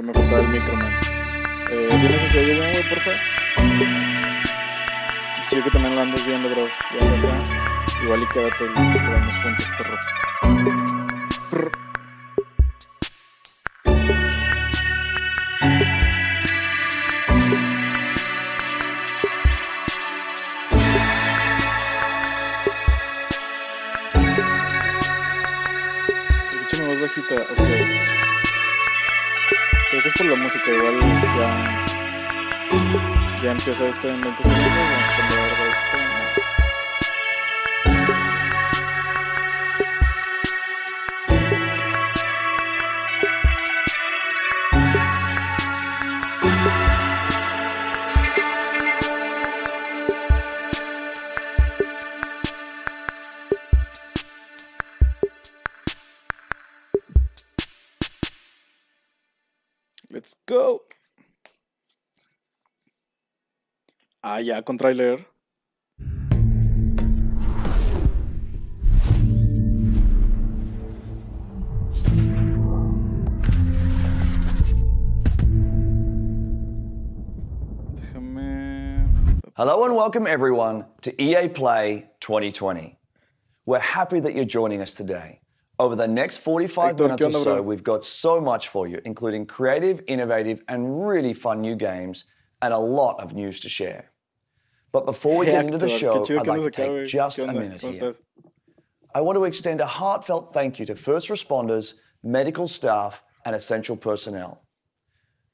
Me faltaba el micro, man. Dime si se oye bien, güey, porfa. Chico, que también lo andas viendo, bro. Ya anda acá. Igual y quédate y lo vemos juntos, perro. Prr. Escúchame más bajita, ok. Creo que es por la música, igual ya empieza esto en 20 segundos. Vamos a cambiar de escena. Let's go. Ya, con trailer. Hello and welcome everyone to EA Play 2020. We're happy that you're joining us today. Over the next 45 minutes or so, we've got so much for you, including creative, innovative, and really fun new games, and a lot of news to share. But before we get into the show, I'd like to take just a minute here. I want to extend a heartfelt thank you to first responders, medical staff, and essential personnel.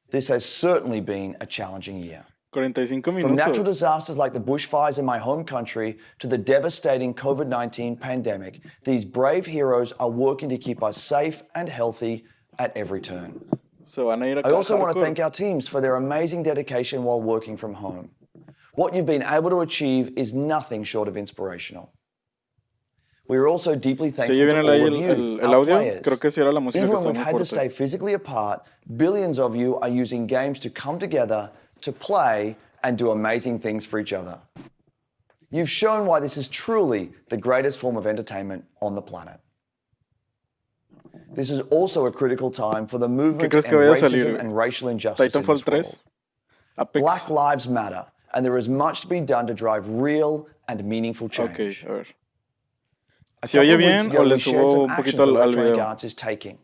This has certainly been a challenging year. 45 minutos. From natural disasters like the bushfires in my home country to the devastating COVID-19 pandemic, these brave heroes are working to keep us safe and healthy at every turn. I also want to thank our teams for their amazing dedication while working from home. What you've been able to achieve is nothing short of inspirational. We are also deeply thankful to all of you, our players. Even when we've had to stay physically apart, billions of you are using games to come together, to play, and do amazing things for each other. You've shown why this is truly the greatest form of entertainment on the planet. This is also a critical time for the movement and racism and racial injustice in this world. Black lives matter, and there is much to be done to drive real and meaningful change. Okay, a ver. ¿Se oye bien o le subo un poquito al video? Arts is taking.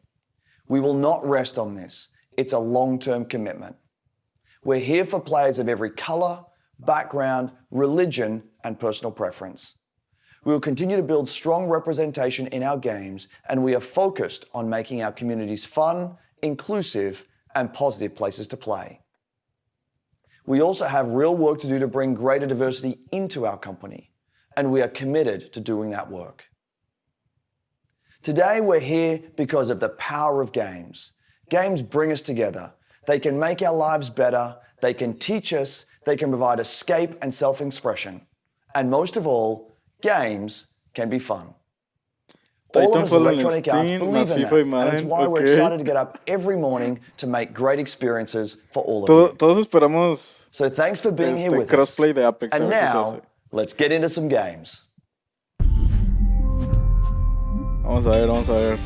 We will not rest on this. It's a long-term commitment. We're here for players of every color, background, religion, and personal preference. We will continue to build strong representation in our games, and we are focused on making our communities fun, inclusive, and positive places to play. We also have real work to do to bring greater diversity into our company, and we are committed to doing that work. Today, we're here because of the power of games. games bring us together. They can make our lives better, they can teach us, they can provide escape and self-expression. And most of all, games can be fun. All of us Electronic Arts believe in that, and it's why we're excited to get up every morning to make great experiences for all of you. Todos esperamos. So thanks for being here with us. Crossplay de Apex. And now, let's get into some games. Vamos a ver.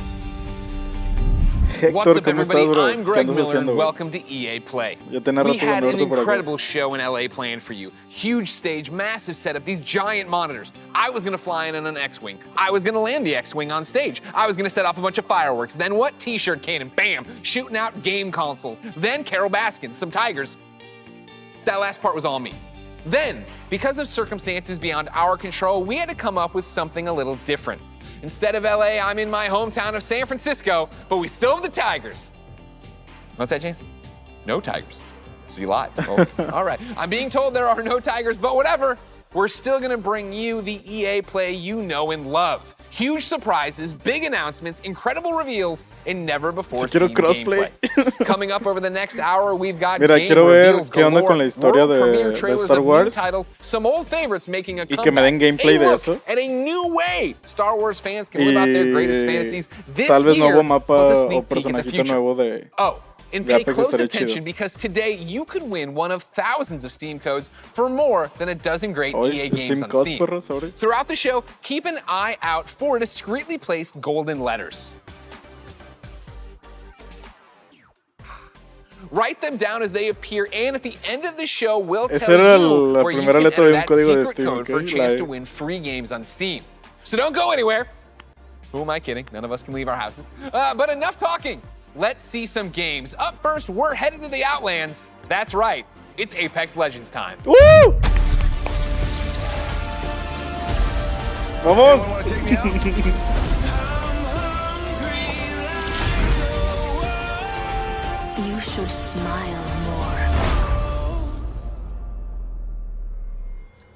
Hector, what's up, ¿cómo everybody? estás, bro? I'm Greg Miller, haciendo, and welcome to EA Play. Ya tenía rato We had an por aquí. incredible show in LA planned for you. Huge stage, massive setup, these giant monitors. I was gonna fly in on an X-Wing. I was gonna land the X-Wing on stage. I was gonna set off a bunch of fireworks. Then what? T-shirt cannon, bam, shooting out game consoles. Then Carol Baskin, some tigers. That last part was all me. Then, because of circumstances beyond our control, we had to come up with something a little different. Instead of LA, I'm in my hometown of San Francisco, but we still have the Tigers. What's that, James? No Tigers. So you lied. Well, all right. I'm being told there are no Tigers, but whatever. We're still gonna bring you the EA Play you know and love. Huge surprises, big announcements, incredible reveals, and never before seen gameplay. Coming up over the next hour, we've got game reveals galore, world premiere trailers of new titles, some old favorites making a comeback, a look at a new way Star Wars fans can live out their greatest fantasies. This year was a sneak peek at the future. Oh, and pay close attention because today you could win one of thousands of Steam codes for more than a dozen great EA games on Steam. Throughout the show, keep an eye out for discreetly placed golden letters. Write them down as they appear, and at the end of the show, we'll tell you where you can enter that secret code for a chance to win free games on Steam. So don't go anywhere. Who am I kidding? None of us can leave our houses. But enough talking. Let's see some games. Up first, we're headed to the Outlands. That's right, it's Apex Legends time. Woo! Vamos! You should smile more.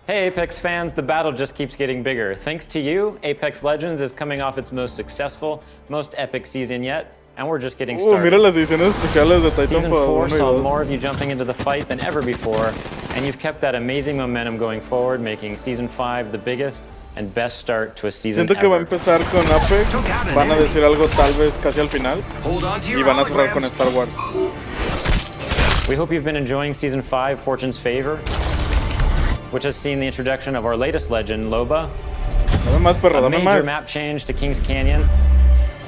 Hey Apex fans, the battle just keeps getting bigger. Thanks to you, Apex Legends is coming off its most successful, most epic season yet. And we're just getting started. Mira las ediciones especiales de Season 4 saw more of you jumping into the fight than ever before, and you've kept that amazing momentum going forward, making Season 5 the biggest and best start to a season Siento que va a empezar con Apex, van a decir algo tal vez casi al final, y van a cerrar con Star Wars. We hope you've been enjoying Season 5, Fortune's Favor, which has seen the introduction of our latest legend, Loba, a major map change to Kings Canyon,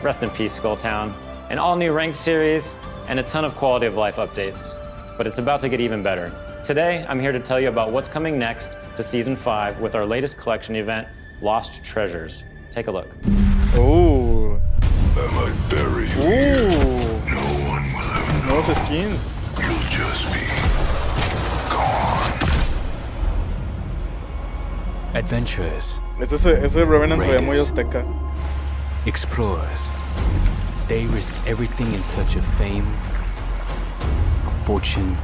rest in peace, Skulltown, an all-new ranked series, and a ton of quality of life updates. But it's about to get even better. Today, I'm here to tell you about what's coming next to Season 5 with our latest collection event, Lost Treasures. Take a look. Ooh. Am I bury you here? No one will ever know. Nuevos skins. You'll just be gone. Adventurers. Ese Revenant se ve muy azteca. Explorers. They risk everything in search of fame, fortune,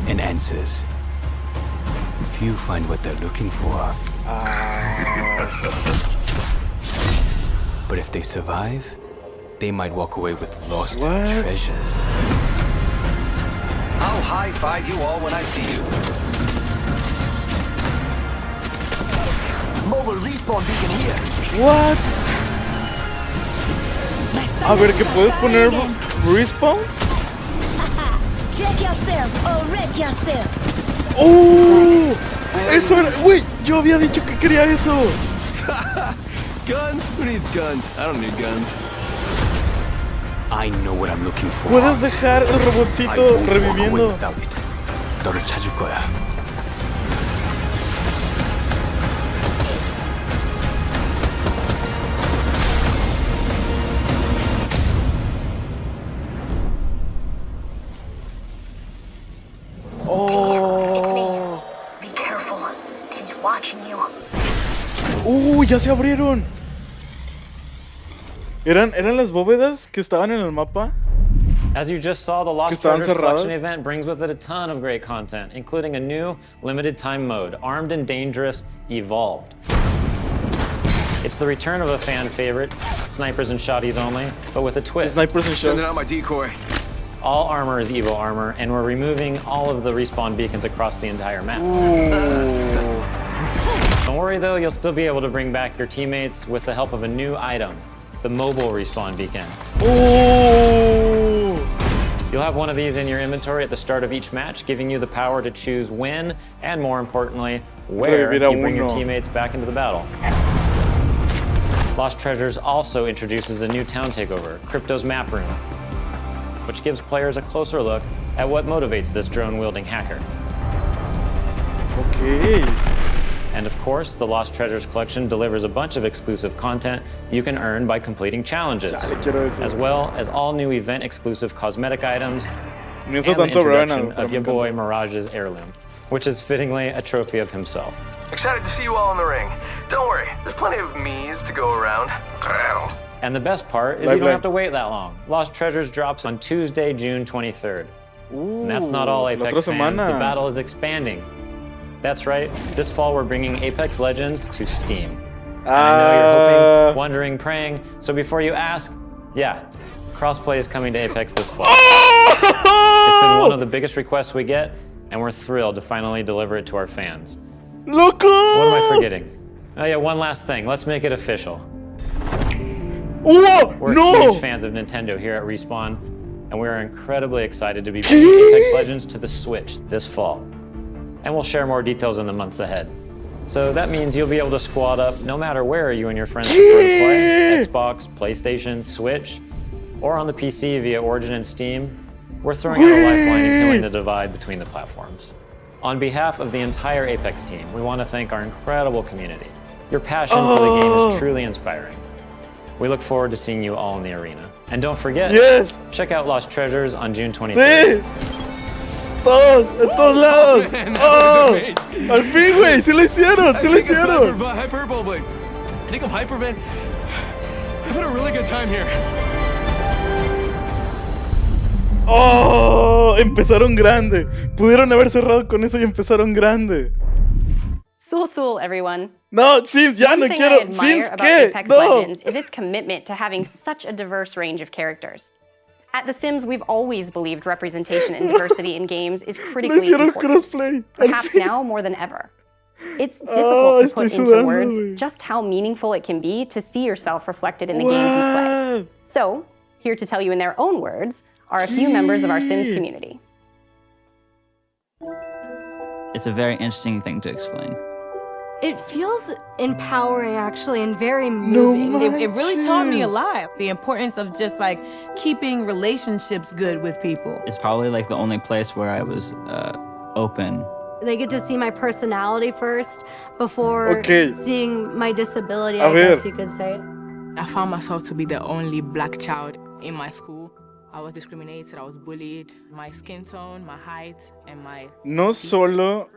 and answers. Few find what they're looking for. But if they survive, they might walk away with lost treasures. I'll high-five you all when I see you. Mobile respawn beacon here. What? A ver, ¿que puedes poner respawns? Check yourself or wreck yourself. ¡Oh! Eso era... Güey, yo había dicho que quería eso. Guns? Who needs guns? I don't need guns. I know what I'm looking for. Puedes dejar el robotcito reviviendo. 너를 찾을 거야. It's me. Be careful. He's watching you. Ya se abrieron. ¿Eran las bóvedas que estaban en el mapa? As you just saw, the Lost Treasures Collection event brings with it a ton of great content, including a new limited time mode, Armed and Dangerous Evolved. It's the return of a fan favorite, snipers and shotties only, but with a twist. Snipers and shotties. Sending out my decoy. All armor is Evo armor, and we're removing all of the respawn beacons across the entire map. Don't worry though, you'll still be able to bring back your teammates with the help of a new item, the mobile respawn beacon. You'll have one of these in your inventory at the start of each match, giving you the power to choose when, and more importantly, where you bring your teammates back into the battle. Lost Treasures also introduces a new town takeover, Crypto's Map Room, which gives players a closer look at what motivates this drone-wielding hacker. Okay. And of course, the Lost Treasures collection delivers a bunch of exclusive content you can earn by completing challenges, as well as all new event-exclusive cosmetic items, and the introduction of your boy Mirage's heirloom, which is fittingly a trophy of himself. Excited to see you all in the ring. Don't worry, there's plenty of me's to go around. And the best part is you don't have to wait that long. Lost Treasures drops on Tuesday, June 23rd. And that's not all, Apex fans. The battle is expanding. That's right, this fall we're bringing Apex Legends to Steam. And I know you're hoping, wondering, praying, so before you ask, yeah, crossplay is coming to Apex this fall. It's been one of the biggest requests we get, and we're thrilled to finally deliver it to our fans. Loco! What am I forgetting? Oh yeah, one last thing, let's make it official. Whoa, we're huge fans of Nintendo here at Respawn, and we are incredibly excited to be bringing Apex Legends to the Switch this fall. And we'll share more details in the months ahead. So that means you'll be able to squad up no matter where you and your friends prefer to play, Xbox, PlayStation, Switch, or on the PC via Origin and Steam. We're throwing out a lifeline and healing the divide between the platforms. On behalf of the entire Apex team, we want to thank our incredible community. Your passion for the game is truly inspiring. We look forward to seeing you all in the arena. And don't forget, check out Lost Treasures on June 23rd. Todos, en todos lados. Oh, al fin, güey, sí lo hicieron, sí lo hicieron. Hyperbole, but I think I'm hyper, man. I've had a really good time here. Oh, empezaron grande. Pudieron haber cerrado con eso y empezaron grande. Sul, everyone. No, Sims, ya no quiero. Sims, ¿qué? Apex Legends is its commitment to having such a diverse range of characters. At The Sims, we've always believed representation and diversity in games is critically important. Perhaps now more than ever. It's difficult to put into words just how meaningful it can be to see yourself reflected in the games you play. So, here to tell you in their own words are a few members of our Sims community. It's a very interesting thing to explain. It feels empowering, actually, and very moving. It really taught me a lot. The importance of just like keeping relationships good with people. It's probably like the only place where I was open. They get to see my personality first before seeing my disability, I guess you could say. I found myself to be the only black child in my school. I was discriminated, I was bullied. My skin tone, my height, and my... No solo...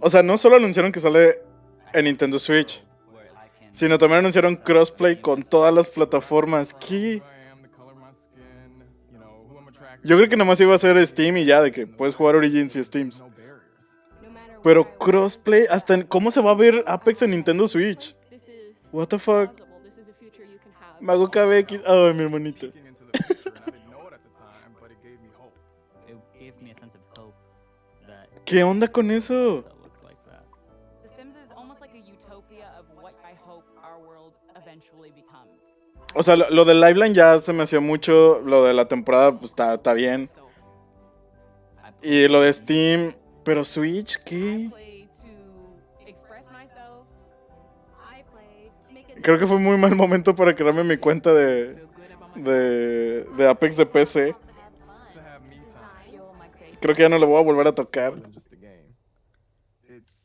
O sea, no solo anunciaron que sale en Nintendo Switch, sino también anunciaron crossplay con todas las plataformas. ¿Qué? Yo creo que nomás iba a ser Steam y ya, de que puedes jugar Origins y Steams. Pero crossplay, hasta en, ¿cómo se va a ver Apex en Nintendo Switch? What the fuck? Me hago KBX. Ay, mi hermanito. ¿Qué onda con eso? O sea, lo del Liveline ya se me hacía mucho. Lo de la temporada, pues está bien. Y lo de Steam. Pero Switch, ¿qué? Creo que fue muy mal momento para crearme mi cuenta de Apex de PC. Creo que ya no le voy a volver a tocar.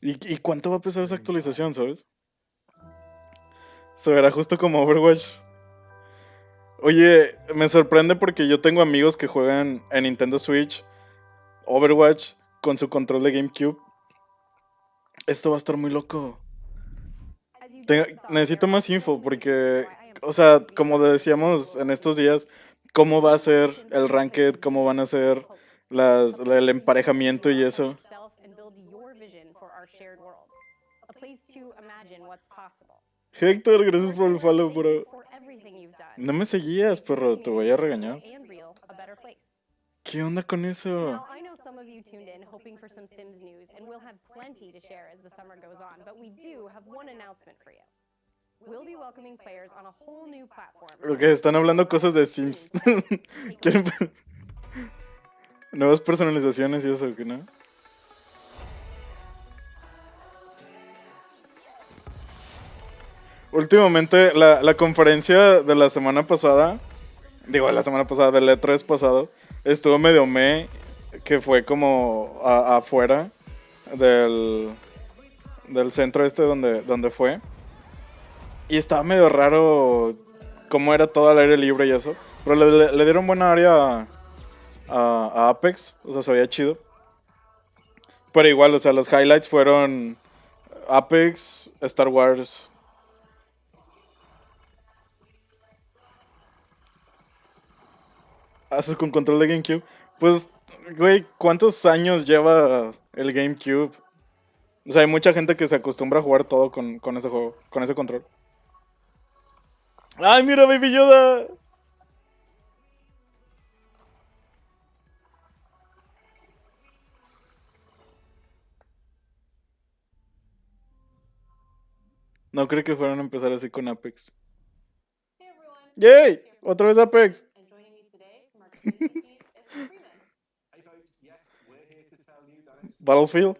¿Y cuánto va a pesar esa actualización, sabes? Se verá justo como Overwatch. Oye, me sorprende porque yo tengo amigos que juegan en Nintendo Switch Overwatch con su control de GameCube. Esto va a estar muy loco. Necesito más info porque, o sea, como decíamos en estos días, cómo va a ser el ranked, cómo van a ser el emparejamiento y eso. Héctor, gracias por el follow, bro. No me seguías, perro, te voy a regañar. ¿Qué onda con eso? Ok, están hablando cosas de Sims. ¿Quieren nuevas personalizaciones y eso, ¿qué no? Últimamente, la conferencia de la semana pasada, del E3 pasado, estuvo medio que fue como afuera del centro donde fue. Y estaba medio raro cómo era todo al aire libre y eso. Pero le dieron buena área a Apex, o sea, se veía chido. Pero igual, o sea, los highlights fueron Apex, Star Wars. ¿Haces con control de GameCube? Pues, güey, ¿cuántos años lleva el GameCube? O sea, hay mucha gente que se acostumbra a jugar todo con ese juego, con ese control. ¡Ay, mira, Baby Yoda! No creo que fueran a empezar así con Apex. ¡Yay! ¡Otra vez Apex! Battlefield.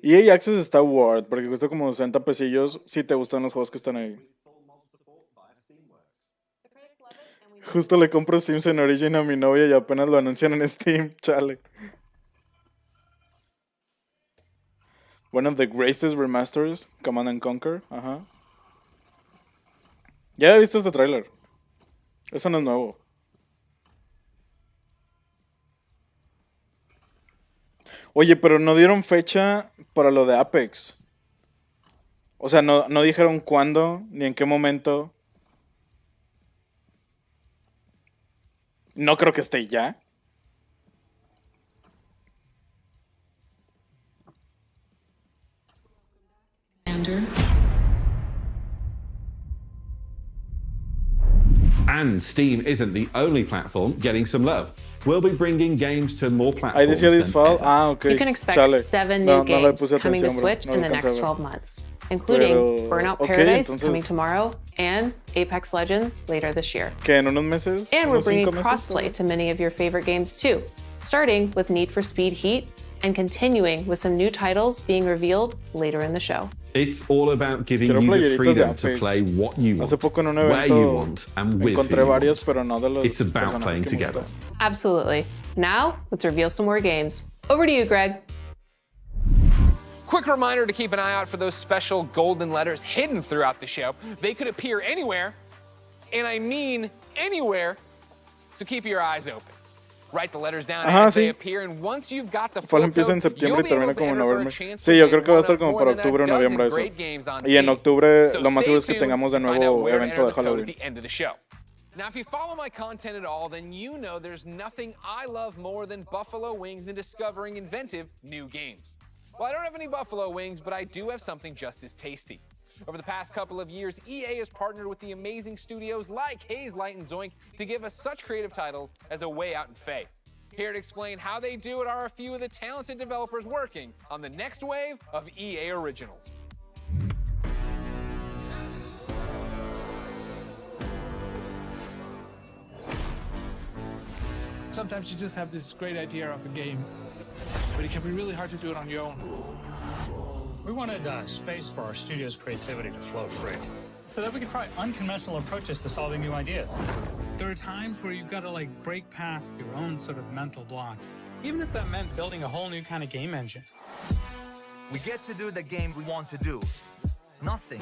EA Access está Word porque cuesta como 60 pesillos si te gustan los juegos que están ahí. Justo le compro Sims en Origin a mi novia y apenas lo anuncian en Steam. Chale. One of the greatest remasters, Command and Conquer. Ajá. Ya he visto este tráiler. Eso no es nuevo. Oye, pero no dieron fecha para lo de Apex. O sea, no dijeron cuándo ni en qué momento. No creo que esté ya. And Steam isn't the only platform getting some love. We'll be bringing games to more platforms. Ahí decía this fall. Ah, okay. You can expect 7 new games coming to Switch in the next 12 months, including Burnout Paradise coming tomorrow and Apex Legends later this year. ¿Qué, en unos meses? And we're bringing crossplay to many of your favorite games too, starting with Need for Speed Heat and continuing with some new titles being revealed later in the show. It's all about giving you the freedom to play what you want, where you want, and with who you varias, pero no de los It's about playing together. Absolutely. Now, let's reveal some more games. Over to you, Greg. Quick reminder to keep an eye out for those special golden letters hidden throughout the show. They could appear anywhere, and I mean anywhere, so keep your eyes open. Write the letters down as they appear, and once you've got the full code, empieza en septiembre y termina como en noviembre. Sí, yo creo que va a estar como para octubre o noviembre eso. Y en octubre lo más seguro es que tengamos de nuevo evento de Halloween. Now, if you follow my content at all, then you know there's nothing I love more than buffalo wings and discovering inventive new games. Well, I don't have any buffalo wings, but I do have something just as tasty. Over the past couple of years, EA has partnered with the amazing studios like Haze Light and Zoink to give us such creative titles as A Way Out and Faye. Here to explain how they do it are a few of the talented developers working on the next wave of EA originals. Sometimes you just have this great idea of a game, but it can be really hard to do it on your own. We wanted space for our studio's creativity to flow free, so that we could try unconventional approaches to solving new ideas. There are times where you've got to break past your own sort of mental blocks, even if that meant building a whole new kind of game engine. We get to do the game we want to do. Nothing,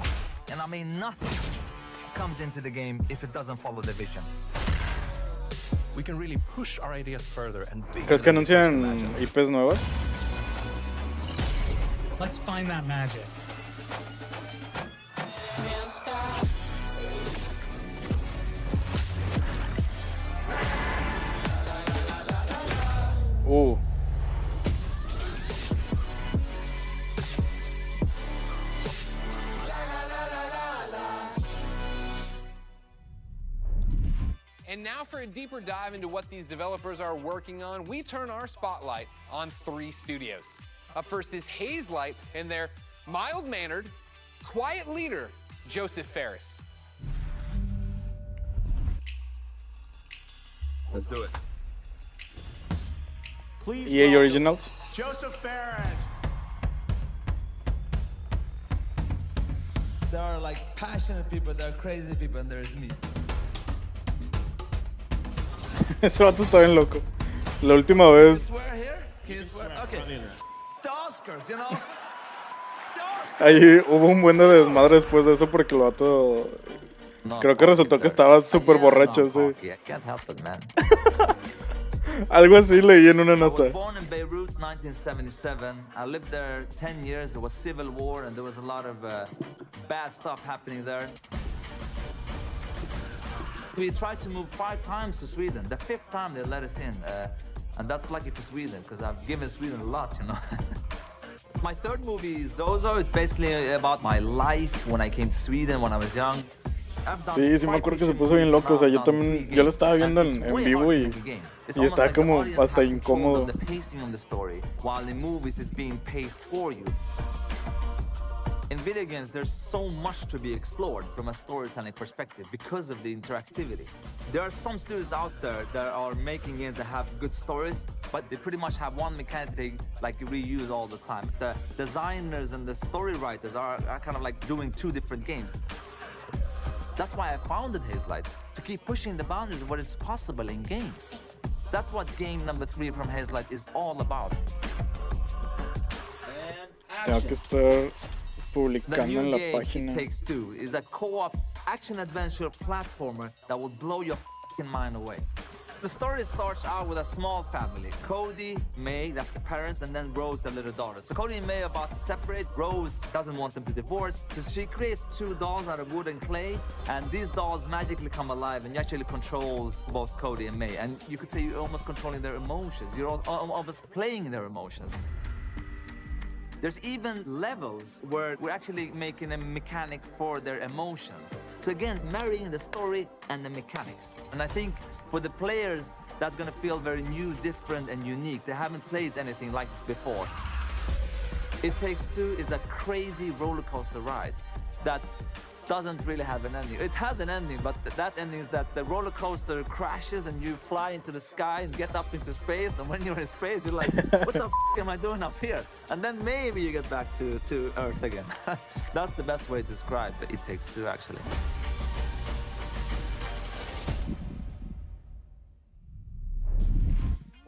and I mean nothing, comes into the game if it doesn't follow the vision. We can really push our ideas further and bigger. ¿Crees que anuncian IPs nuevas? Let's find that magic. And now for a deeper dive into what these developers are working on, we turn our spotlight on 3 studios. Up first is Hazelight and their mild-mannered, quiet leader, Joseph Fares. Let's do it. Please EA Originals. Joseph Fares. There are like passionate people, there are crazy people, and there's me. Ese vato está bien loco. La última vez. Okay. The Oscars, you know? Ahí hubo un buen de desmadre después de eso porque el vato creo que resultó que estaba súper borracho, sí. Algo así leí en una nota. I was born in Beirut, 1977. I lived there 10 years. There was civil war and there was a lot of bad stuff happening there. We tried to move 5 times to Sweden. The 5th time they let us in. And that's lucky for Sweden, because I've given Sweden a lot, you know. My 3rd movie, Zozo, it's basically about my life when I came to Sweden when I was young. Sí, sí me acuerdo que se puso bien loco. O sea, yo también, yo lo estaba viendo en vivo y estaba como hasta incómodo. In video games, there's so much to be explored from a storytelling perspective because of the interactivity. There are some studios out there that are making games that have good stories, but they pretty much have one mechanic they like reuse all the time. The designers and the story writers are kind of like doing 2 different games. That's why I founded Hazelight, to keep pushing the boundaries of what is possible in games. That's what game number 3 from Hazelight is all about. Tengo que estar publicando the new en la game, página. It Takes Two, is a co-op action-adventure platformer that will blow your f***ing mind away. The story starts out with a small family. Cody, May, that's the parents, and then Rose, the little daughter. So Cody and May are about to separate. Rose doesn't want them to divorce, so she creates 2 dolls out of wood and clay, and these dolls magically come alive and actually controls both Cody and May. And you could say you're almost controlling their emotions. You're almost playing their emotions. There's even levels where we're actually making a mechanic for their emotions. So again, marrying the story and the mechanics. And I think for the players, that's gonna feel very new, different, and unique. They haven't played anything like this before. It Takes Two is a crazy roller coaster ride that doesn't really have an ending. It has an ending, but that ending is that the roller coaster crashes and you fly into the sky and get up into space. And when you're in space, you're like, what the f am I doing up here? And then maybe you get back to Earth again. That's the best way to describe It Takes Two, actually.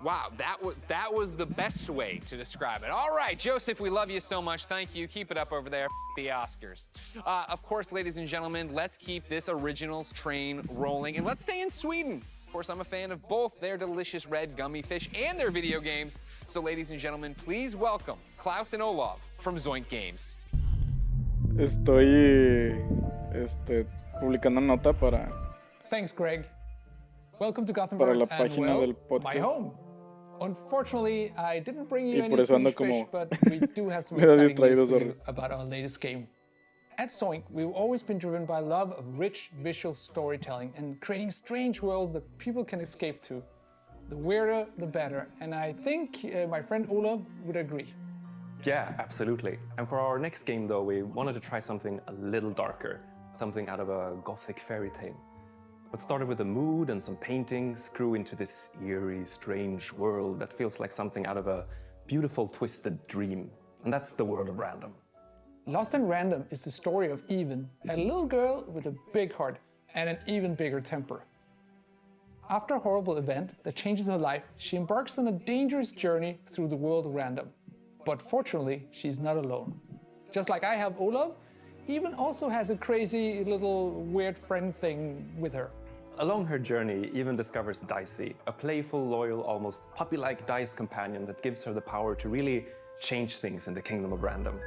Wow, that was the best way to describe it. All right, Joseph, we love you so much. Thank you. Keep it up over there. The Oscars. Of course, ladies and gentlemen, let's keep this originals train rolling, and let's stay in Sweden. Of course, I'm a fan of both their delicious red gummy fish and their video games. So, ladies and gentlemen, please welcome Klaus and Olav from Zoink Games. Estoy publicando nota para. Thanks, Greg. Welcome to Gothenburg para la página del podcast. My home. Unfortunately, I didn't bring you any Swedish fish, but we do have some exciting news for you about our latest game. At Zoink, we've always been driven by love of rich visual storytelling and creating strange worlds that people can escape to. The weirder, the better, and I think my friend Olav would agree. Yeah, absolutely. And for our next game, though, we wanted to try something a little darker, something out of a gothic fairy tale. What started with a mood and some paintings grew into this eerie, strange world that feels like something out of a beautiful, twisted dream. And that's the world of Random. Lost in Random is the story of Even, a little girl with a big heart and an even bigger temper. After a horrible event that changes her life, she embarks on a dangerous journey through the world of Random. But fortunately, she's not alone. Just like I have Olav, Even also has a crazy little weird friend thing with her. Along her journey, Even discovers Dicey, a playful, loyal, almost puppy-like dice companion that gives her the power to really change things in the kingdom of Random.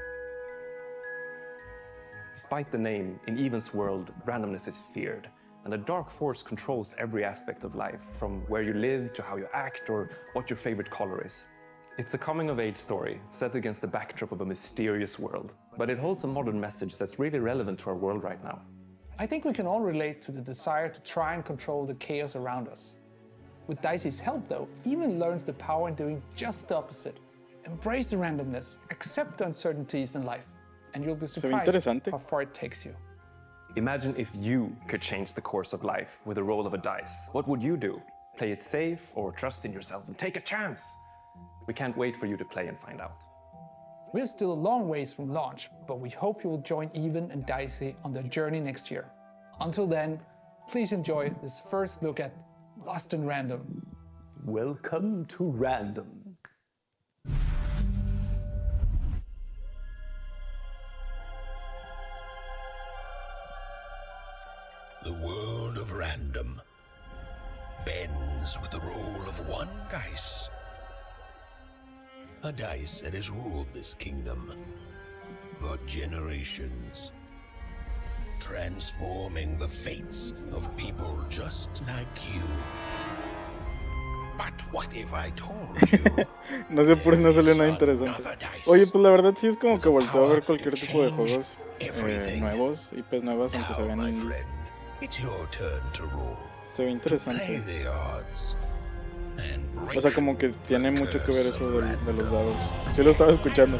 Despite the name, in Even's world, randomness is feared, and a dark force controls every aspect of life, from where you live to how you act or what your favorite color is. It's a coming-of-age story set against the backdrop of a mysterious world, but it holds a modern message that's really relevant to our world right now. I think we can all relate to the desire to try and control the chaos around us. With Dicey's help though, Even learns the power in doing just the opposite. Embrace the randomness, accept the uncertainties in life, and you'll be surprised how far it takes you. Imagine if you could change the course of life with the roll of a dice. What would you do? Play it safe or trust in yourself and take a chance? We can't wait for you to play and find out. We're still a long ways from launch, but we hope you will join Even and Dicey on their journey next year. Until then, please enjoy this first look at Lost in Random. Welcome to Random. The world of random bends with the roll of one dice. A dice that has ruled this kingdom for generations, transforming the fates of people just like you. But what if I told you? No sé por si no salió nada interesante. Oye, pues la verdad sí es como que volteo a ver cualquier tipo de juegos nuevos, IPs nuevas, aunque se vean indies. Se ve interesante. O sea, como que tiene mucho que ver eso de los dados. Sí lo estaba escuchando.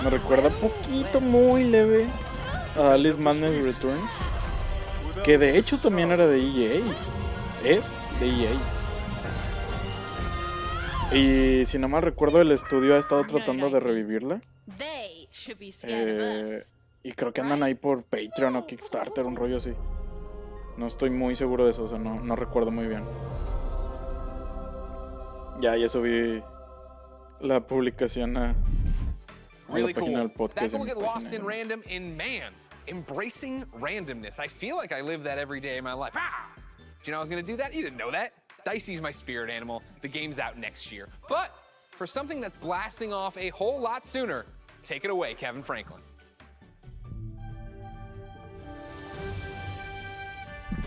Me recuerda poquito, muy leve, a Alice Madness Returns, que de hecho también era de EA. Es de EA. Y si no mal recuerdo, el estudio ha estado tratando de revivirla. Y creo que andan ahí por Patreon o Kickstarter, un rollo así. No estoy muy seguro de eso, o sea, no recuerdo muy bien. Ya subí la publicación a la página del podcast. That's what we get lost in random in man. Embracing randomness. I feel like I live that every day in my life. Ah! Did you know I was gonna do that? You didn't know that. Dicey's my spirit animal. The game's out next year. But for something that's blasting off a whole lot sooner, take it away, Kevin Franklin.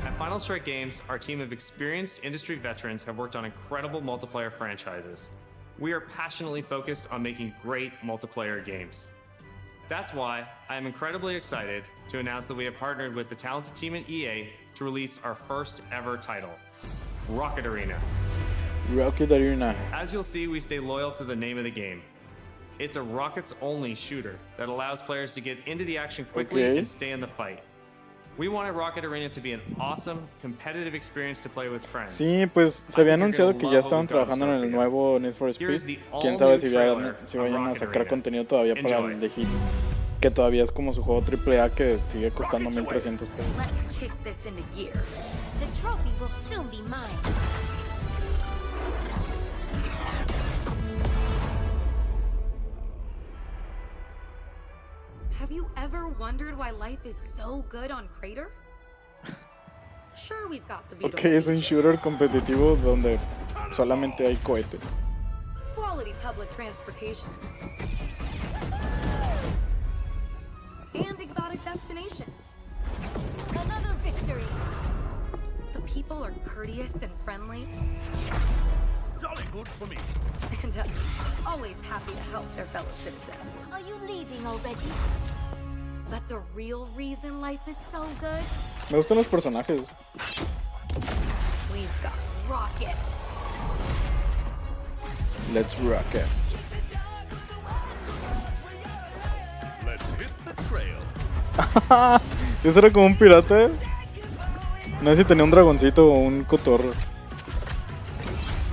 At Final Strike Games, our team of experienced industry veterans have worked on incredible multiplayer franchises. We are passionately focused on making great multiplayer games. That's why I am incredibly excited to announce that we have partnered with the talented team at EA to release our first ever title, Rocket Arena. Rocket Arena. As you'll see, we stay loyal to the name of the game. It's a rockets-only shooter that allows players to get into the action quickly and stay in the fight. We wanted Rocket Arena to be an awesome, competitive experience to play with friends. Sí, pues se había anunciado que ya estaban trabajando en el nuevo Need for Speed. Quién sabe si vayan a sacar contenido todavía para el de Hit, que todavía es como su juego AAA que sigue costando $1,300. Let's kick this into gear. The trophy will soon be mine. Have you ever wondered why life is so good on Crater? Sure, we've got the beautiful es un shooter competitivo donde solamente hay cohetes. Quality public transportation. And exotic destinations. Another victory. The people are courteous and friendly. Jolly good for me. And always happy to help their fellow citizens. Are you leaving already? But the real reason life is so good? Me gustan los personajes. We've got rockets. Let's rock it. Let's hit the trail. ¿Eso era como un pirata? No sé si tenía un dragoncito o un cotorro.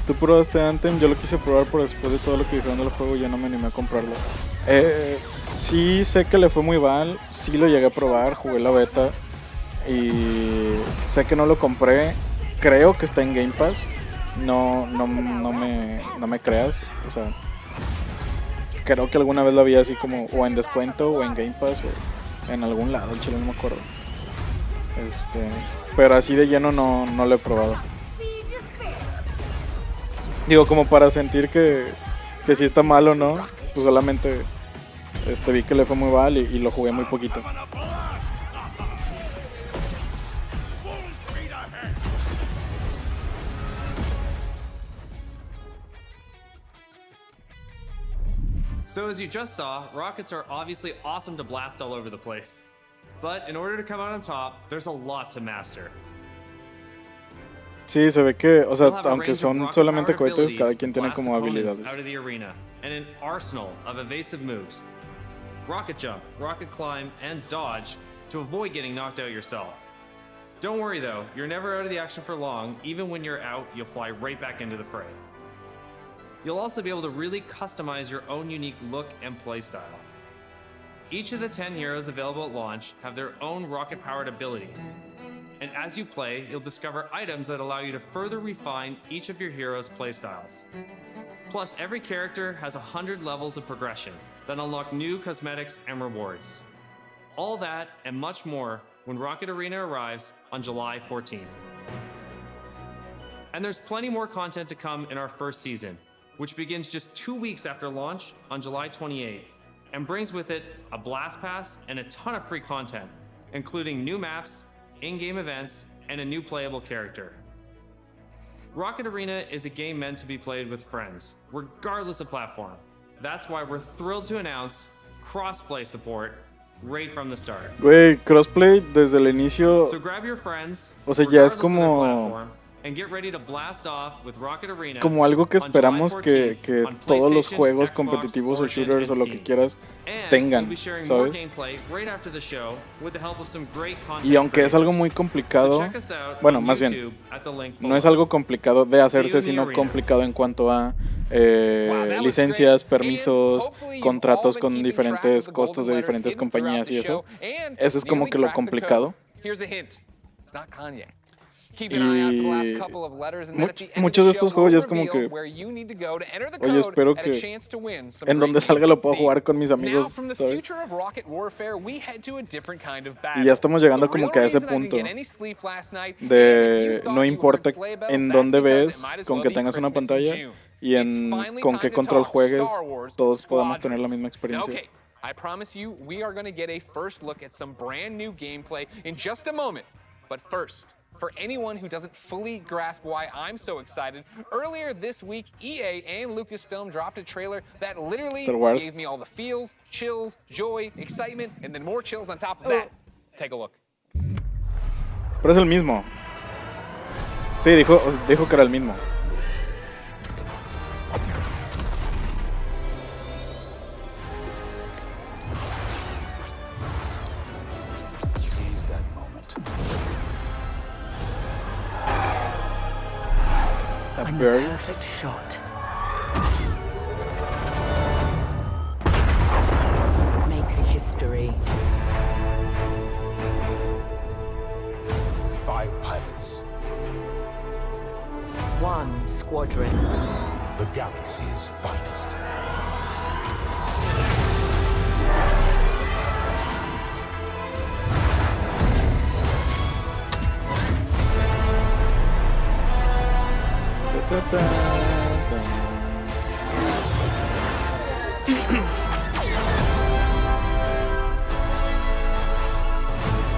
¿Tú probaste Anthem? Yo lo quise probar, pero después de todo lo que dijeron del juego ya no me animé a comprarlo. Sí sé que le fue muy mal, sí lo llegué a probar, jugué la beta y sé que no lo compré. Creo que está en Game Pass. No me creas, o sea, creo que alguna vez lo había así como o en descuento o en Game Pass o en algún lado, el chile no me acuerdo. Pero así de lleno no lo he probado. Digo, como para sentir que sí está malo, ¿no? Pues solamente vi que le fue muy mal y lo jugué muy poquito. So as you just saw, rockets are obviously awesome to blast all over the place. But in order to come out on top, there's a lot to master. Sí, se ve que, o sea, aunque son solamente cohetes, cada quien tiene como habilidades. Out of the arena, and an arsenal of evasive moves. Rocket jump, rocket climb, and dodge to avoid getting knocked out yourself. Don't worry though, you're never out of the action for long. Even when you're out, you'll fly right back into the fray. You'll also be able to really customize your own unique look and playstyle. Each of the 10 heroes available at launch have their own rocket-powered abilities. And as you play, you'll discover items that allow you to further refine each of your heroes' playstyles. Plus, every character has 100 levels of progression that unlock new cosmetics and rewards. All that and much more when Rocket Arena arrives on July 14th. And there's plenty more content to come in our first season, which begins just 2 weeks after launch on July 28th, and brings with it a blast pass and a ton of free content, including new maps, in-game events, and a new playable character. Rocket Arena is a game meant to be played with friends, regardless of platform. That's why we're thrilled to announce cross-play support right from the start. Güey, crossplay desde el inicio. So grab your friends, o sea, ya es como and get ready to blast off with Rocket Arena como algo que esperamos que todos los juegos competitivos o shooters o lo que quieras tengan, ¿sabes? Y aunque es algo muy complicado, bueno, más bien, no es algo complicado de hacerse, sino complicado en cuanto a licencias, permisos, contratos con diferentes costos de diferentes compañías y eso. Eso es como que lo complicado. Y muchos de estos juegos ya es como que, oye, espero que en donde salga lo puedo jugar con mis amigos, ¿sabes? Y ya estamos llegando como que a ese punto de no importa en dónde ves, con que tengas una pantalla y con qué control juegues, todos podamos tener la misma experiencia. I promise you, we are going to get a first look at some brand new gameplay in just a moment. But first, for anyone who doesn't fully grasp why I'm so excited, earlier this week, EA and Lucasfilm dropped a trailer that literally gave me all the feels, chills, joy, excitement, and then more chills on top of that. Take a look. Pero es el mismo. Sí, dijo que era el mismo. And the perfect shot makes history. 5 pilots. 1 squadron. The galaxy's finest.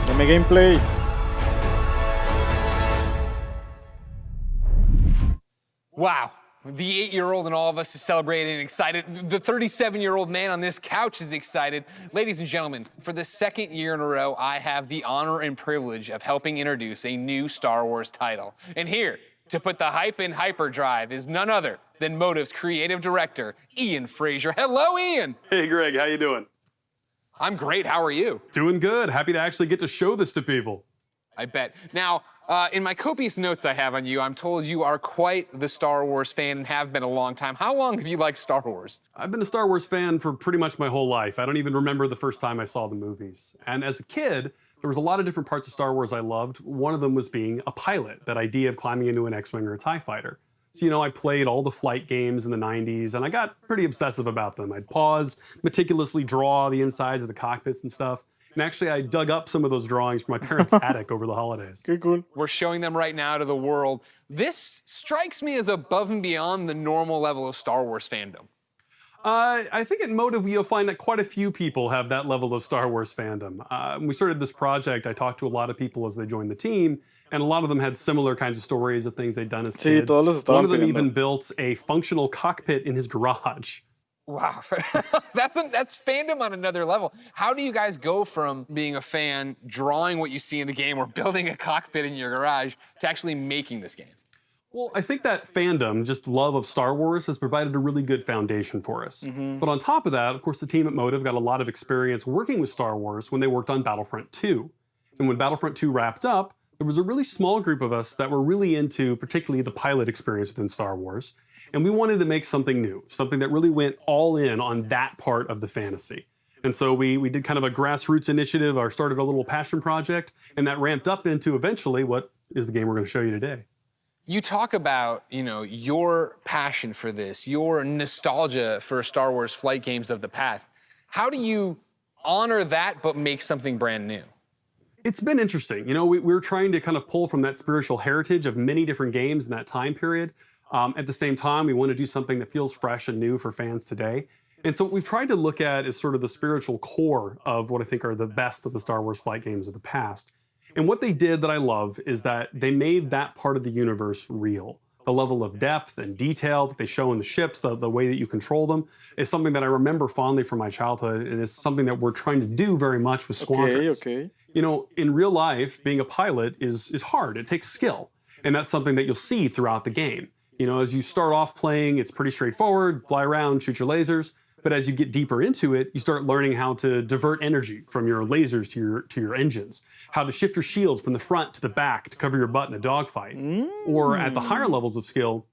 Dame gameplay. Wow. The 8-year-old in all of us is celebrating and excited. The 37-year-old man on this couch is excited. Ladies and gentlemen, for the second year in a row, I have the honor and privilege of helping introduce a new Star Wars title. And here, to put the hype in hyperdrive, is none other than Motive's creative director, Ian Frazier. Hello, Ian. Hey, Greg, how you doing? I'm great. How are you? Doing good. Happy to actually get to show this to people. I bet. Now, in my copious notes I have on you, I'm told you are quite the Star Wars fan and have been a long time. How long have you liked Star Wars? I've been a Star Wars fan for pretty much my whole life. I don't even remember the first time I saw the movies. And as a kid, there was a lot of different parts of Star Wars I loved. One of them was being a pilot, that idea of climbing into an X-Wing or a TIE fighter. So, you know, I played all the flight games in the 90s, and I got pretty obsessive about them. I'd pause, meticulously draw the insides of the cockpits and stuff. And actually, I dug up some of those drawings from my parents' attic over the holidays. Good, cool. We're showing them right now to the world. This strikes me as above and beyond the normal level of Star Wars fandom. I think at Motive, you'll find that quite a few people have that level of Star Wars fandom. When we started this project, I talked to a lot of people as they joined the team, and a lot of them had similar kinds of stories of things they'd done as kids. One of them even built a functional cockpit in his garage. Wow, that's fandom on another level. How do you guys go from being a fan, drawing what you see in the game, or building a cockpit in your garage, to actually making this game? Well, I think that fandom, just love of Star Wars, has provided a really good foundation for us. But on top of that, of course, the team at Motive got a lot of experience working with Star Wars when they worked on Battlefront 2. And when Battlefront 2 wrapped up, there was a really small group of us that were really into particularly the pilot experience within Star Wars. And we wanted to make something new, something that really went all in on that part of the fantasy. And so we did kind of a grassroots initiative, or started a little passion project, and that ramped up into eventually what is the game we're going to show you today. You talk about, your passion for this, your nostalgia for Star Wars flight games of the past. How do you honor that but make something brand new? It's been interesting. We're trying to kind of pull from that spiritual heritage of many different games in that time period. At the same time, we want to do something that feels fresh and new for fans today. And so what we've tried to look at is sort of the spiritual core of what I think are the best of the Star Wars flight games of the past. And what they did that I love is that they made that part of the universe real. The level of depth and detail that they show in the ships, the way that you control them, is something that I remember fondly from my childhood, and is something that we're trying to do very much with squadrons. Okay. In real life, being a pilot is hard. It takes skill. And that's something that you'll see throughout the game. As you start off playing, it's pretty straightforward, fly around, shoot your lasers. But as you get deeper into it, you start learning how to divert energy from your lasers to your engines, how to shift your shields from the front to the back to cover your butt in a dogfight. Or at the higher levels of skill,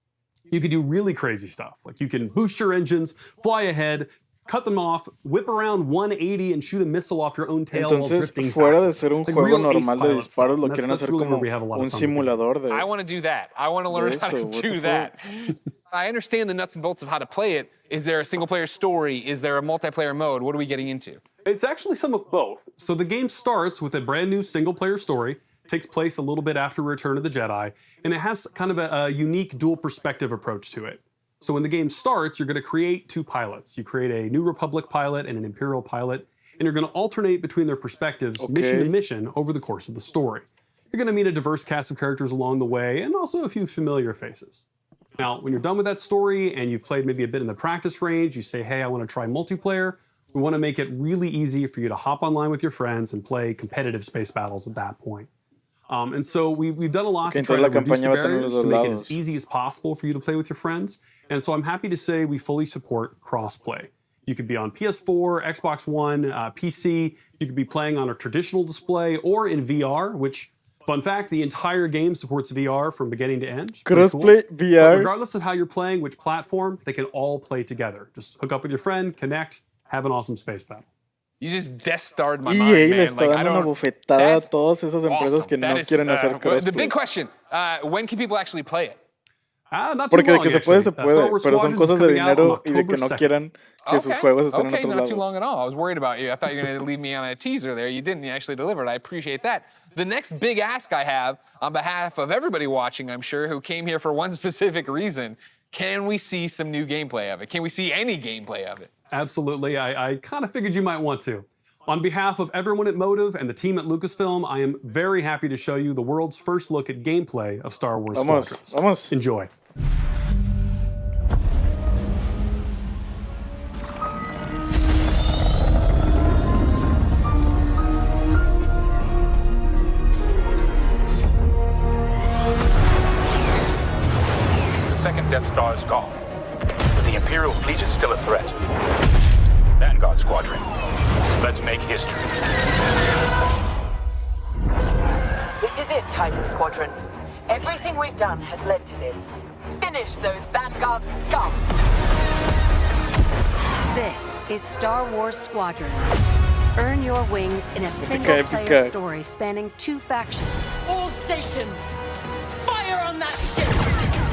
you can do really crazy stuff. Like you can boost your engines, fly ahead, cut them off, whip around 180 and shoot a missile off your own tail while drifting. Fuera de ser un juego normal de disparos, lo quieren hacer como un simulador de... I want to do that. I want to learn how to do that. I understand the nuts and bolts of how to play it. Is there a single-player story? Is there a multiplayer mode? What are we getting into? It's actually some of both. So the game starts with a brand new single-player story, takes place a little bit after Return of the Jedi, and it has kind of a unique dual perspective approach to it. So when the game starts, you're going to create two pilots. You create a New Republic pilot and an Imperial pilot, and you're going to alternate between their perspectives, mission to mission, over the course of the story. You're going to meet a diverse cast of characters along the way, and also a few familiar faces. Now, when you're done with that story and you've played maybe a bit in the practice range, you say, hey, I want to try multiplayer. We want to make it really easy for you to hop online with your friends and play competitive space battles at that point. And so we've done a lot to try to reduce the barriers, to make it as easy as possible for you to play with your friends. And so I'm happy to say we fully support crossplay. You could be on PS4, Xbox One, PC. You could be playing on a traditional display or in VR, which, fun fact, the entire game supports VR from beginning to end. Crossplay cool. VR. But regardless of how you're playing, which platform, they can all play together. Just hook up with your friend, connect, have an awesome space battle. You just Death Starred my mind, EA man. le está dando una bofetada a todas esas empresas que no quieren hacer crossplay. The big question, when can people actually play it? Porque de que se puede, pero son cosas de dinero y de que no quieran que sus juegos estén en otros lados. Not too long at all. I was worried about you. I thought you were going to leave me on a teaser there. You didn't. You actually delivered. I appreciate that. The next big ask I have on behalf of everybody watching, I'm sure, who came here for one specific reason, can we see some new gameplay of it? Can we see any gameplay of it? Absolutely. I kind of figured you might want to. On behalf of everyone at Motive and the team at Lucasfilm, I am very happy to show you the world's first look at gameplay of Star Wars Squadrons. Enjoy. The second Death Star is gone, but the Imperial fleet is still a threat. Vanguard Squadron, let's make history. This is it, Titan Squadron. Everything we've done has led to this. Finish those Vanguard scum! This is Star Wars Squadrons. Earn your wings in a single-player story spanning 2 factions. All stations, fire on that ship!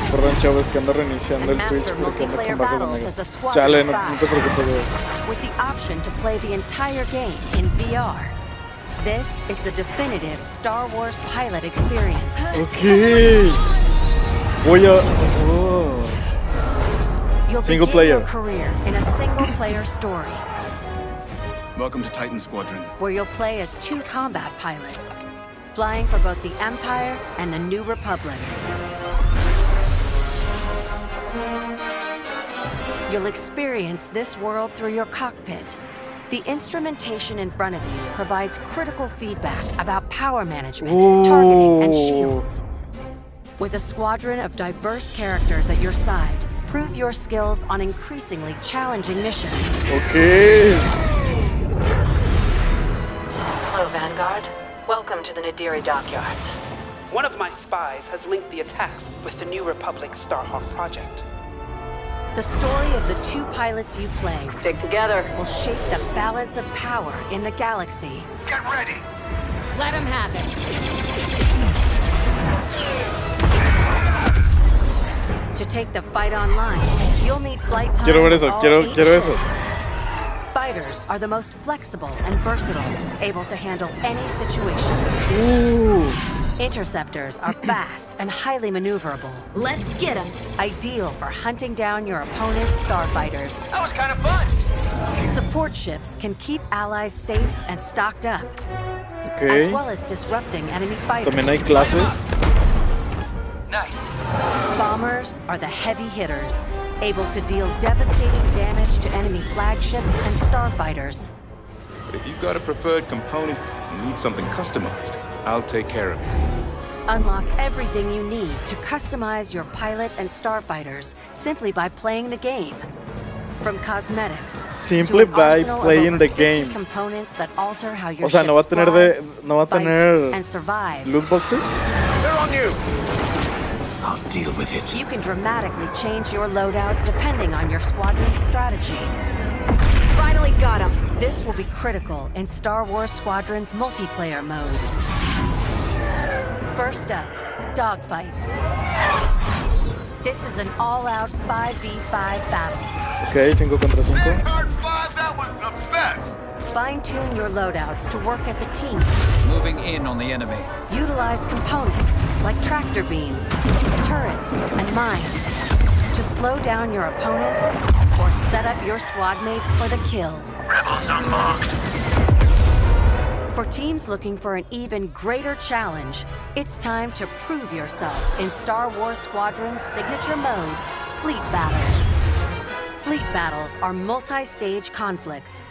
Perdón, chavos, que ando reiniciando el Twitch porque ando con bajos amigos. Chale, no te preocupes. With the option to play the entire game in VR. This is the definitive Star Wars pilot experience. Okay. Voy a... You'll single begin player. Your career in a single-player story. Welcome to Titan Squadron. Where you'll play as 2 combat pilots, flying for both the Empire and the New Republic. You'll experience this world through your cockpit. The instrumentation in front of you provides critical feedback about power management, targeting, and shields. With a squadron of diverse characters at your side, prove your skills on increasingly challenging missions. Okay. Hello, Vanguard. Welcome to the Nadiri dockyard. One of my spies has linked the attacks with the New Republic Starhawk project. The story of the two pilots you play Stick together. will shape the balance of power in the galaxy. Get ready. Let him have it. To take the fight online, you'll need flight time. Quiero ver eso, with all quiero 8 eso. ships. Fighters are the most flexible and versatile, able to handle any situation. Ooh. Interceptors are fast and highly maneuverable. Let's get him. Ideal for hunting down your opponent's starfighters. That was kind of fun. Support ships can keep allies safe and stocked up, Okay. as well as disrupting enemy fighters. También hay clases. Nice. Bombers are the heavy hitters, able to deal devastating damage to enemy flagships and starfighters. But if you've got a preferred component and need something customized, I'll take care of it. Unlock everything you need to customize your pilot and starfighters simply by playing the game. From cosmetics Simply to an by arsenal of playing over the 50 game. components that alter how your O sea, no va a ships tener fly, no va a fight, tener and survive. loot boxes. They're on you. I'll deal with it. You can dramatically change your loadout depending on your squadron's strategy. Finally got him. This will be critical in Star Wars Squadron's multiplayer modes. First up, dogfights. This is an all-out 5v5 battle. Okay, 5 contra 5. That was the best. Fine-tune your loadouts to work as a team. Moving in on the enemy. Utilize components like tractor beams, turrets, and mines to slow down your opponents or set up your squad mates for the kill. Rebels unmarked. For teams looking for an even greater challenge, it's time to prove yourself in Star Wars Squadron's signature mode, Fleet Battles. Fleet battles are multi-stage conflicts.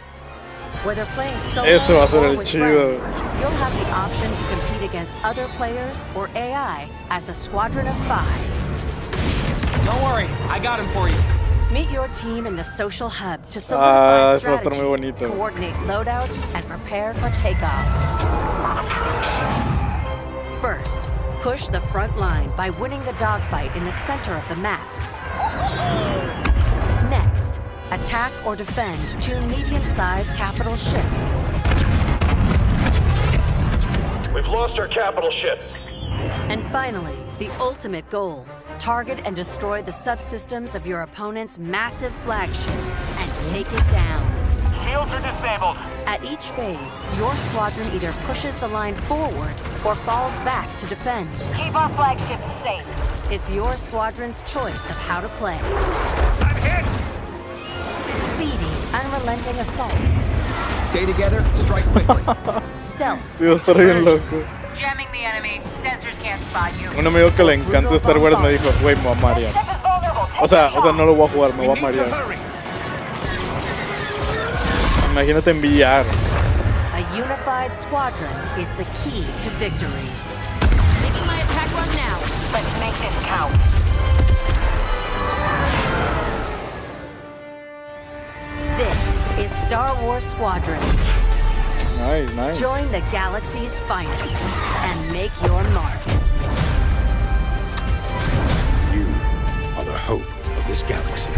Whether playing solo Eso va a ser or el with chido. friends, you'll have the option to compete against other players or AI as a squadron of 5. Don't worry, I got him for you. Meet your team in the social hub to solidify eso va a estar muy strategy, bonito. coordinate loadouts, and prepare for takeoff. First, push the front line by winning the dogfight in the center of the map. Next, attack or defend 2 medium-sized capital ships. We've lost our capital ships. And finally, the ultimate goal. Target and destroy the subsystems of your opponent's massive flagship and take it down. Shields are disabled. At each phase, your squadron either pushes the line forward or falls back to defend. Keep our flagship safe. It's your squadron's choice of how to play. I'm hit. Speedy, unrelenting assaults. Stay together, strike quickly. Stealth. Sí, va a estar bien loco. Jamming the enemy. Sensors can't spot you. Un amigo que le encanta Star Wars me dijo, güey, me voy a marear. O sea, no lo voy a jugar, me voy a marear. Imagínate en VR. A unified squadron is the key to victory. Making my attack run now. Let's make this count. This is Star Wars Squadrons. Nice, nice. Join the galaxy's finest and make your mark. You are the hope of this galaxy.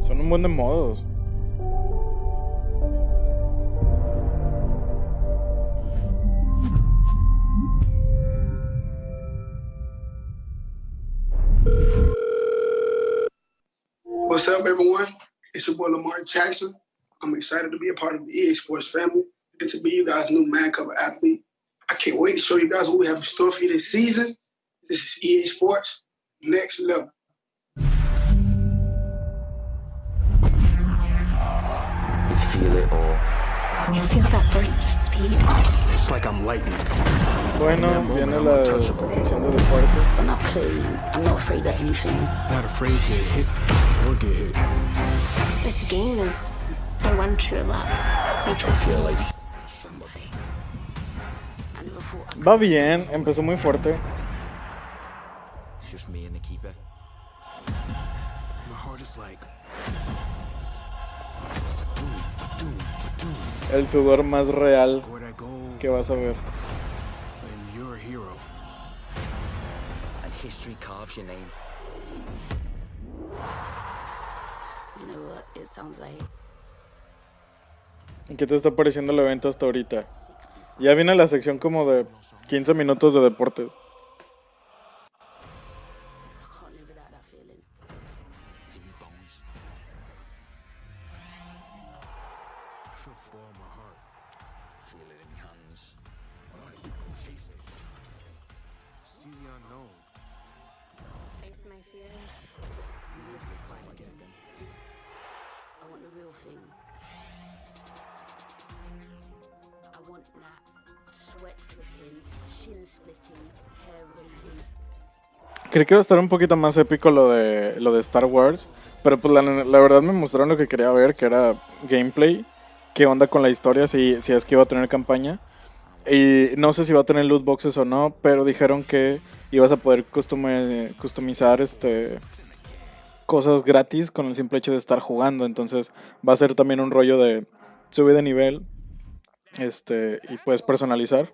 Son un buen de modos. What's up, everyone? It's your boy Lamar Jackson. I'm excited to be a part of the EA Sports family. Good to be you guys' new man cover athlete. I can't wait to show you guys what we have in store for you this season. This is EA Sports, next level. You feel it all. You feel that burst of speed? It's like I'm lightning. Bueno, viene la sección de deportes. I'm not clean. I'm not afraid of anything. Not afraid to hit or get hit. This game is my one true love. Makes me feel like somebody. I never thought Va bien, empezó muy fuerte. It's just me and the keeper. My heart is like. El sudor más real que vas a ver. And you're a hero. and history carves your name. You know what it sounds like? ¿Qué te está pareciendo el evento hasta ahorita? Ya viene la sección como de 15 minutos de deportes. Creí que iba a estar un poquito más épico lo de Star Wars, pero pues la verdad me mostraron lo que quería ver, que era gameplay, qué onda con la historia, si es que iba a tener campaña. Y no sé si va a tener loot boxes o no, pero dijeron que ibas a poder customizar cosas gratis con el simple hecho de estar jugando. Entonces va a ser también un rollo de subir de nivel y puedes personalizar.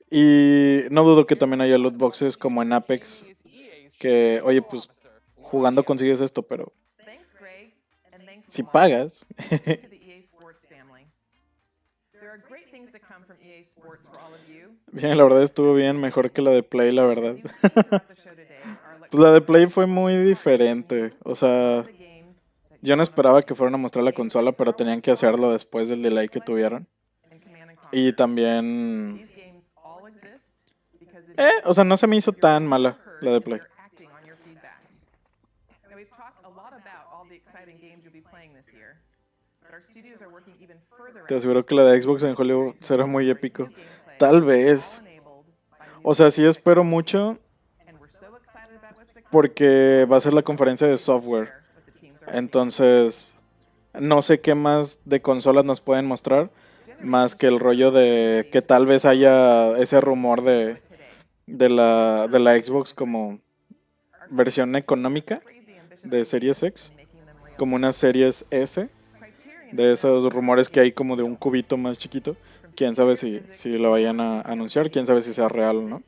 Y no dudo que también haya loot boxes como en Apex, que oye, pues jugando consigues esto, pero si pagas. Bien, la verdad estuvo bien, mejor que la de Play, la verdad. Pues la de Play fue muy diferente. O sea, yo no esperaba que fueran a mostrar la consola, pero tenían que hacerlo después del delay que tuvieron. Y también... o sea, no se me hizo tan mala la de Play. Te aseguro que la de Xbox en Hollywood será muy épico. Tal vez. O sea, sí espero mucho, porque va a ser la conferencia de software. Entonces, no sé qué más de consolas nos pueden mostrar, más que el rollo de que tal vez haya ese rumor de la Xbox como versión económica de Series X, como una Series S, de esos rumores que hay como de un cubito más chiquito. Quién sabe si lo vayan a anunciar, quién sabe si sea real o no.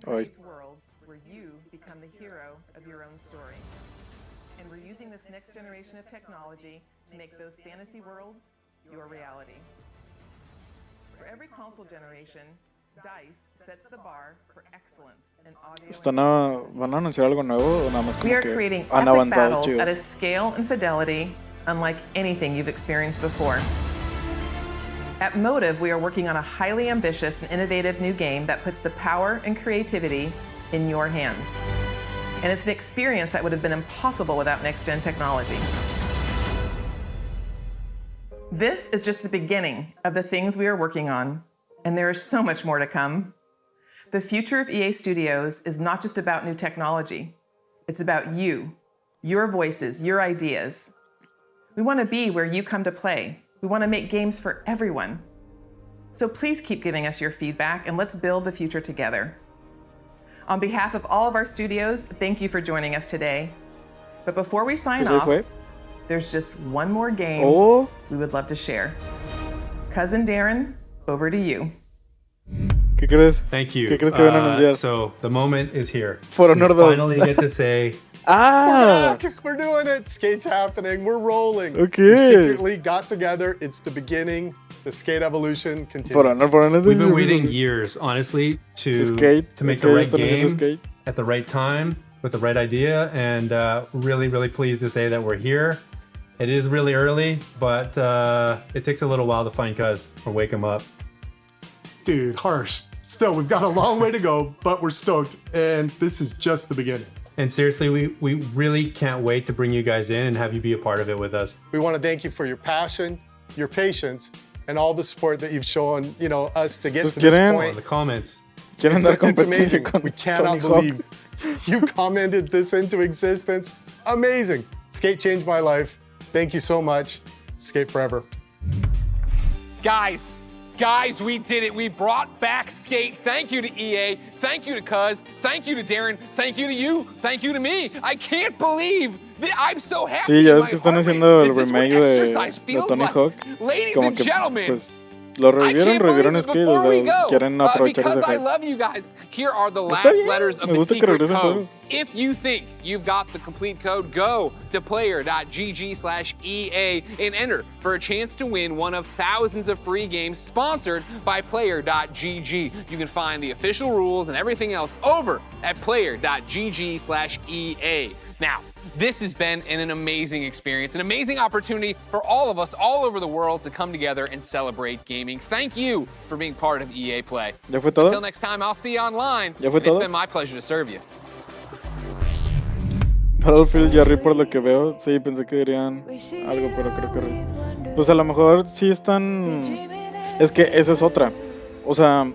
Ay. Where you become the hero of your own story. And we're using this next generation of technology to make those fantasy worlds your reality. For every console generation, DICE sets the bar for excellence in audio. ¿Van a anunciar algo nuevo o nada más como we are que creating han epic avanzado battles chido? at a scale and fidelity unlike anything you've experienced before. At Motive, we are working on a highly ambitious and innovative new game that puts the power and creativity in your hands. And it's an experience that would have been impossible without next-gen technology. This is just the beginning of the things we are working on, and there is so much more to come. The future of EA Studios is not just about new technology. It's about you, your voices, your ideas. We want to be where you come to play. We want to make games for everyone. So please keep giving us your feedback, and let's build the future together. On behalf of all of our studios, thank you for joining us today. But before we sign off, there's just one more game we would love to share. Cousin Darren, over to you. ¿Qué crees? Thank you. ¿Qué crees que van a anunciar? So the moment is here. For Honor we finally get to say, Ah! We're doing it. Skate's happening. We're rolling. Okay. We secretly got together. It's the beginning. The skate evolution continues. For Honor, we've been waiting years, honestly, to make the right game at the right time with the right idea, and really, really pleased to say that we're here. It is really early, but it takes a little while to find Cuz or wake him up. Dude, harsh. still, we've got a long way to go, but we're stoked, and this is just the beginning. And seriously, we really can't wait to bring you guys in and have you be a part of it with us. We want to thank you for your passion, your patience, and all the support that you've shown, us to get to this point. The comments. It's amazing. We cannot believe you commented this into existence. Amazing. Skate changed my life. Thank you so much. Skate forever. Guys, we did it. We brought back Skate. Thank you to EA. Thank you to Cuz. Thank you to Darren. Thank you to you. Thank you to me. I can't believe that I'm so happy. Sí, ya ves que están haciendo el remake de Tony Hawk. Ladies Como and que, gentlemen. pues, lo revivieron Skate, o sea, quieren aprovechar ese because I hype. love you guys, here are the Está last bien, letters of me the gusta que secret regresen code. juegos. If you think you've got the complete code, go to player.gg/EA and enter for a chance to win one of thousands of free games sponsored by player.gg. You can find the official rules and everything else over at player.gg/EA. Now, this has been an amazing experience, an amazing opportunity for all of us all over the world to come together and celebrate gaming. Thank you for being part of EA Play. ¿Ya fue todo? Until next time, I'll see you online. ¿Ya fue It's todo? been my pleasure to serve you. Battlefield Jerry, por lo que veo, sí, pensé que dirían algo, pero creo que... Pues a lo mejor sí están... Es que esa es otra. O sea,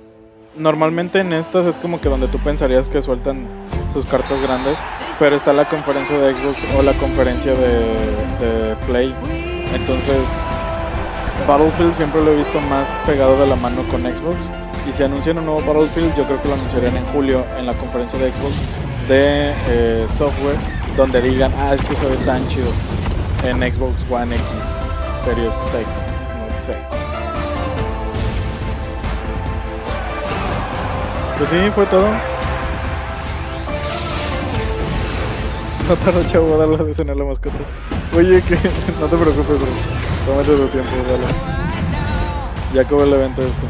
normalmente en estas es como que donde tú pensarías que sueltan sus cartas grandes, pero está la conferencia de Xbox o la conferencia de Play. Entonces, Battlefield siempre lo he visto más pegado de la mano con Xbox. Y si anuncian un nuevo Battlefield, yo creo que lo anunciarían en julio en la conferencia de Xbox de software, donde digan, esto se ve tan chido en Xbox One X Series X, no sé. Pues sí, fue todo. No tardo, chavo, a darle de cenar la mascota. Oye, que no te preocupes, bro. Tómate tu tiempo, dale. Ya acabó el evento este.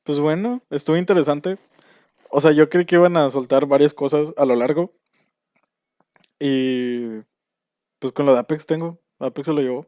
Pues bueno, estuvo interesante. O sea, yo creí que iban a soltar varias cosas a lo largo. Y pues con lo de Apex Apex se lo llevó.